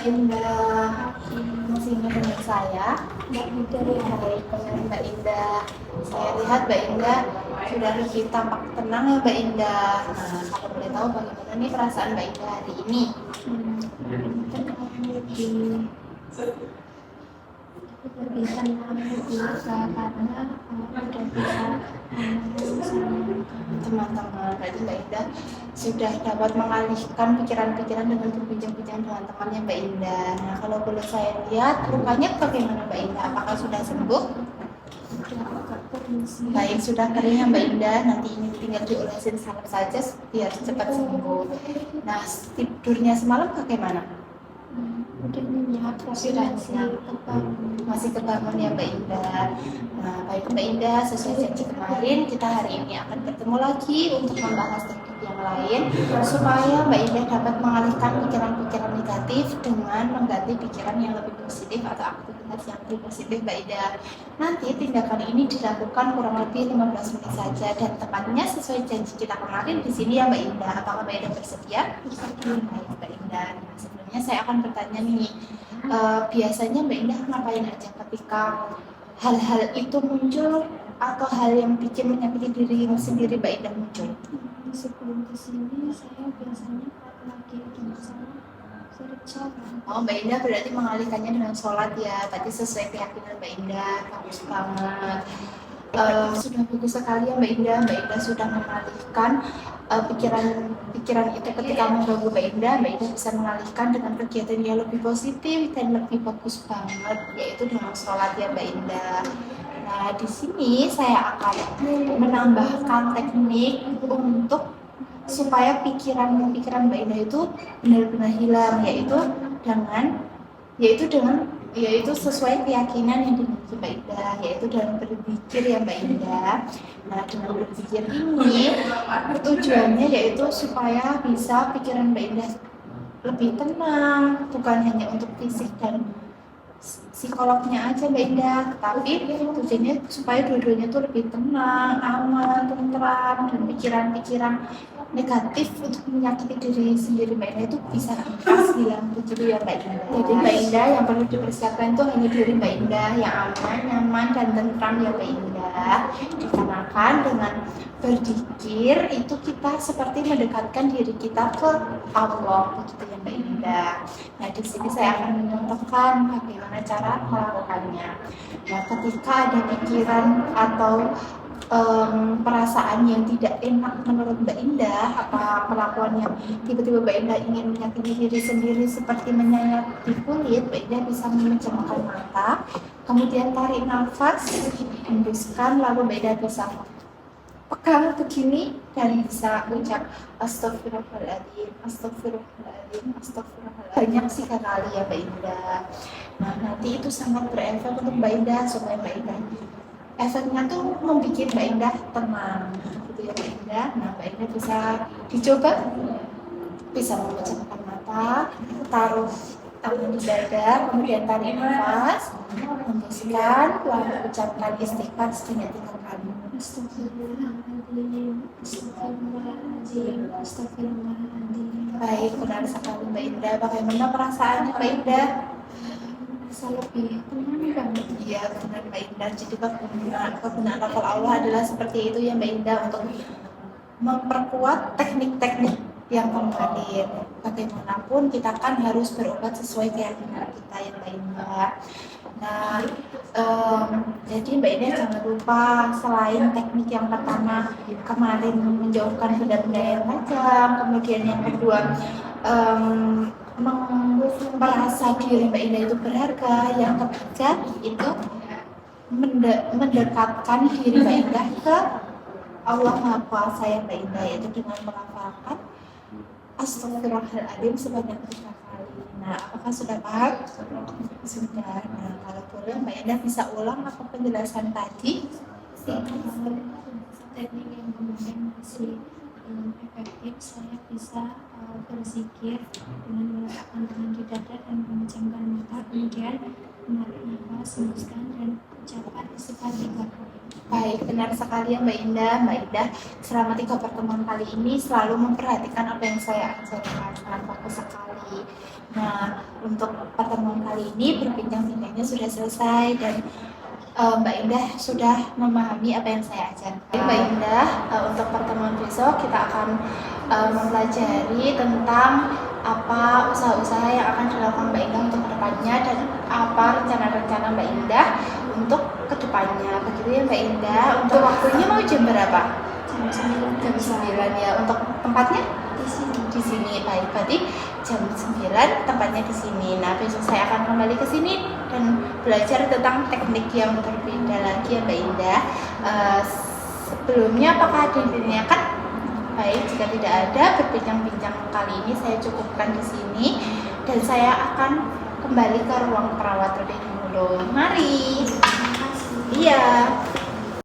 Indah, masih ingat dengan saya? Mbak Ida ya. Baik, dengan Mbak Indah. Saya lihat Mbak Indah sudah lebih tampak tenang ya Mbak Indah. Nah, kalau boleh tahu bagaimana nih perasaan Mbak Indah hari ini? Lebih tenang, lebih lega karena udah bisa Teman-teman, berarti Mbak Indah sudah dapat mengalihkan pikiran-pikiran dengan berbincang-bincang dengan temannya Mbak Indah. Nah, kalau boleh saya lihat lukanya bagaimana Mbak Indah? Apakah sudah sembuh? agak permisi. Baik, sudah kering ya Mbak Indah. Nanti ini tinggal diolesin salep saja biar cepat sembuh. Nah, tidurnya semalam bagaimana? Udah nyenyak, tapi Sudah masih nyenyak. kebangun. Masih kebangun ya Mbak Indah. Nah, baik Mbak Indah, sesuai janji kemarin kita hari ini akan bertemu lagi untuk membahas topik yang lain supaya Mbak Indah dapat mengalihkan pikiran-pikiran negatif dengan mengganti pikiran yang lebih positif atau aktivitas yang lebih positif Mbak Indah. Nanti tindakan ini dilakukan kurang lebih 15 menit saja dan tepatnya sesuai janji kita kemarin di sini ya Mbak Indah. Apakah Mbak Indah bersedia? Bersedia. Baik Mbak Indah. Nah, sebelumnya saya akan bertanya nih, biasanya Mbak Indah ngapain aja ketika hal-hal itu muncul atau hal yang bikin menyakiti diri sendiri Mbak Indah muncul? Sebelum kesini saya biasanya kalau lagi ada masalah sering sholat. Oh, Mbak Indah berarti mengalihkannya dengan sholat ya, berarti sesuai keyakinan Mbak Indah, bagus banget. Sudah bagus sekali ya Mbak Indah. Mbak Indah sudah mengalihkan pikiran itu ketika mengganggu Mbak Indah bisa mengalihkan dengan kegiatan yang lebih positif dan lebih bagus banget, yaitu dengan sholat ya Mbak Indah. Nah, di sini saya akan menambahkan teknik untuk supaya pikiran Mbak Indah itu benar-benar hilang, yaitu sesuai keyakinan yang dimiliki Mbak Indah, yaitu dalam berzikir ya Mbak Indah. Nah, dengan berzikir ini tujuannya yaitu supaya bisa pikiran Mbak Indah lebih tenang, bukan hanya untuk fisik dan psikolognya aja Mbak Indah, tapi tujuannya supaya dua-duanya tuh lebih tenang, aman, tentram, dan pikiran-pikiran negatif untuk menyakiti diri sendiri Mbak Indah itu bisa lepas hilang begitu ya Mbak Indah. Jadi Mbak Indah yang perlu dipersiapkan itu hanya diri Mbak Indah yang aman, nyaman, dan tentram ya Mbak Indah. Dikarenakan dengan berzikir itu kita seperti mendekatkan diri kita ke Allah begitu ya Mbak Indah. Nah, di sini saya akan mencontohkan bagaimana cara melakukannya. Nah, ketika ada pikiran atau perasaan yang tidak enak menurut Mbak Indah, apa perlakuan yang tiba-tiba Mbak Indah ingin menyakiti diri sendiri seperti menyayat di kulit, Mbak Indah bisa memejamkan mata, kemudian tarik nafas, hembuskan, lalu Mbak Indah bisa pegang begini dan bisa ucap astagfirullahaladzim, astagfirullahaladzim, astagfirullahaladzim banyak sih kali ya Mbak Indah. Nah, nanti itu sangat berefek untuk Mbak Indah supaya Mbak Indah efeknya tuh membuat Mbak Indah tenang gitu ya Mbak Indah. Nah, Mbak Indah bisa dicoba, bisa memejamkan mata, taruh tangan di dada, kemudian tarik nafas, hembuskan, lalu ucapkan istighfar sebanyak 3 kali. Astagfirullahaladzim, astagfirullahaladzim, astagfirullahaladzim. Baik, benar sekali Mbak Indah. Bagaimana perasaannya Mbak Indah? Bisa lebih tenang banget. Iya benar Mbak Indah. Jadi kegunaan lafal Allah adalah seperti itu ya Mbak Indah, untuk memperkuat teknik-teknik yang kemarin. Bagaimanapun kita kan harus berobat sesuai keyakinan kita ya Mbak Indah. Nah, jadi Mbak Indah jangan lupa selain teknik yang pertama kemarin menjauhkan benda-benda yang tajam, kemudian yang kedua merasa diri Mbak Indah itu berharga, yang ketiga itu mendekatkan diri Mbak Indah ke Allah Maha Kuasa ya Mbak Indah, yaitu dengan melafalkan astagfirullahaladzim sebanyak 3 kali. Nah, apakah sudah paham? Sudah. Nah, kalau boleh Mbak Indah bisa ulang apa penjelasan tadi? Teknik yang kemudian masih efektif, saya bisa berzikir dengan meletakkan tangan di dada dan memejamkan mata, kemudian menarik nafas, hembuskan, dan ucapan istighfar 3 kali. Baik, benar sekali ya Mbak Indah. Mbak Indah selama 3 pertemuan kali ini selalu memperhatikan apa yang saya ajarkan, sangat bagus sekali. Nah, untuk pertemuan kali ini berbincang-bincangnya sudah selesai dan Mbak Indah sudah memahami apa yang saya ajarkan. Mbak Indah, untuk pertemuan besok kita akan mempelajari tentang apa usaha-usaha yang akan dilakukan Mbak Indah untuk kedepannya dan apa rencana-rencana Mbak Indah untuk kedepannya. Begitu ya Mbak Indah. Untuk waktunya mau jam berapa? Jam 9. Jam 9 ya. Untuk tempatnya? Di sini. Di sini. Baik, berarti jam 9 tempatnya di sini. Nah, besok saya akan kembali ke sini dan belajar tentang teknik yang berbeda lagi ya Mbak Indah. Sebelumnya apakah ada yang ditanyakan? Baik, jika tidak ada, berbincang-bincang kali ini saya cukupkan di sini dan saya akan kembali ke ruang perawat terlebih dahulu. Mari. Terima kasih. Iya.